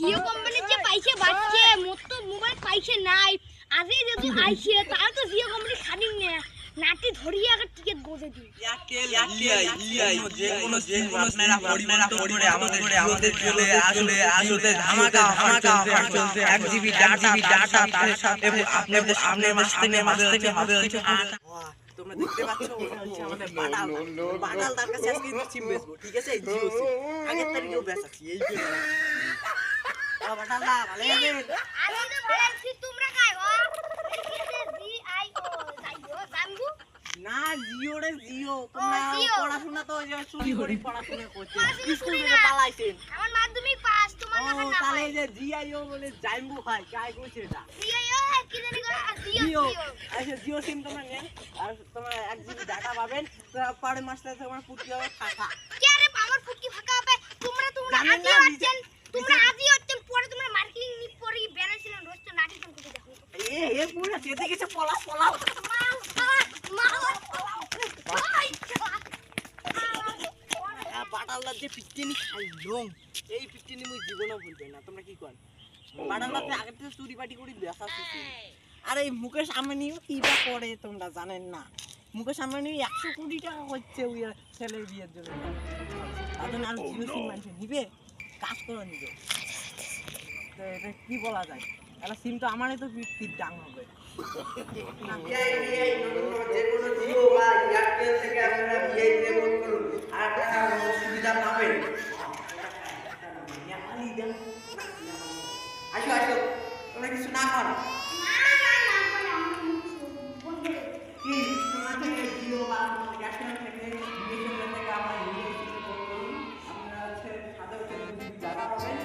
জিও কোম্পানির যে পয়সা বাড়ছে মোর তো মোবাইল পয়সা নাই আজই যদি আইছে তার তো জিও কোম্পানি খাদিন না নাটি ধরিয়ে আগে টিকেট গোজে দিই এয়ারটেল ইআই যে কোনো আপনারা পরিবর্তন করে আমাদের চলে আসলে ধামাকা চলছে 1 জিবি ডাটা তার সাথে আপনাদের মাস থেকে হবে তোমরা দেখতে পাচ্ছ ওটা হচ্ছে আমাদের বাটাল তার কাছে আজকে সিম বেচবো ঠিক আছে জিও সিম আগের তারিখেও বেচাচ্ছি এই বাটাল না ভালো হবে আমি তো বলছি তোমরা খাই গো জিআইও যাইও জানবো না জিও রে জিও তোমরা পড়াশোনা তো যে চুরি করে পড়াশোনা করতে স্কুল থেকে পালাইছেন আমার মাধ্যমিক পাস তোমার কাছে না তাহলে যে জিআইও বলে জাইম্বু খায় কাই কইছে এটা জিআইও কি জানি গো জিও আচ্ছা জিও সিম তোমরা নেন আর তোমরা 1 জিবি ডাটা পাবেন পার মাসে তোমার পুটি হবে ফাঁকা কে রে আমার ফুটকি ফাঁকা হবে তোমরা আদি হচ্ছেন তোমরা আদি হচ্ছেন পরে তোমরা মার্কেটিং নি পরে বেনাছিলেন রোজ তো নাটক করে দেখো এ পুরো যেতে গেছে পলা বাটালদার যে পিটনি খাইলং এই পিটনি মুই জীবনও ভুলবে না তোমরা কি কর বাটালদার আগে থেকে চুরি পাটি করে বেসাছিস আর এই মুকেশ আম্বানিও কিবা করে তোমরা জানেন না মুকেশ আম্বানি 100 কোটি টাকা হচ্ছে ওই ছেলের বিয়ের জন্য তাদের আর জিও সিম মানুষ নিবে কাজ করে নিবে তো এটা কি বলা যায় এটা সিম তো আমারই তো পিট ডাং হবে যে কোনো জিও বা এয়ারটেল থেকে আপনারা ভিআই পেমেন্ট করুন আর সুবিধা পাবেন আসো তোমরা কিছু না করো কি তোমরা থেকে জিও বা এয়ারটেল থেকে ভিআই থেকে আমরা ভিআই পেমেন্ট করুন আপনারা সাধারণত যারা পাবেন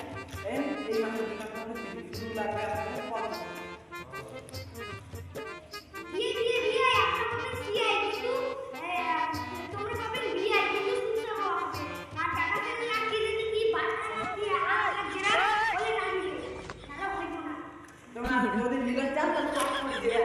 এই মাসে যেটা করতে 2 লাখ টাকা পাবেন যদি লিগাল চান তাহলে চট করে দিয়ে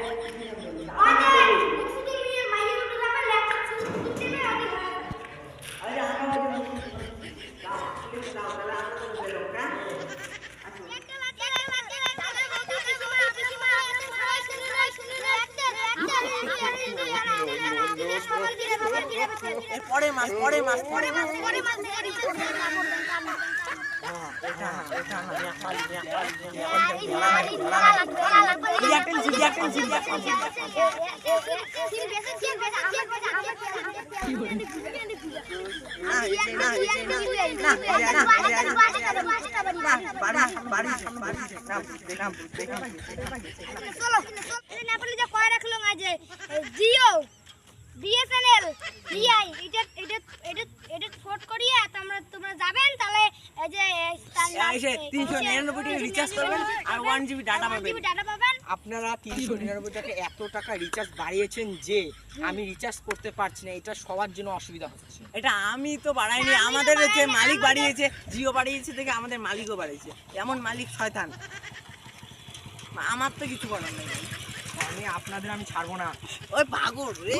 পরে মাস জিও বিএসএনএল ভিআই এটা ফোট করিয়ে তোমরা যাবেন তাহলে এই যে 399 টাকা রিচার্জ করবেন আর 1 জিবি ডাটা পাবেন আপনারা 399 টাকা এত টাকা রিচার্জ বাড়িয়েছেন যে আমি রিচার্জ করতে পারছি না এটা সবার জন্য অসুবিধা হচ্ছে এটা আমি তো বাড়াইনি আমাদের যে মালিক বাড়িয়েছে জিও বাড়িয়েছে থেকে আমাদের মালিকও বাড়িয়েছে এমন মালিক শয়তান আমার তো কিছু করার নেই আমি আপনাদের আমি ছাড়বো না ওই পাগল রে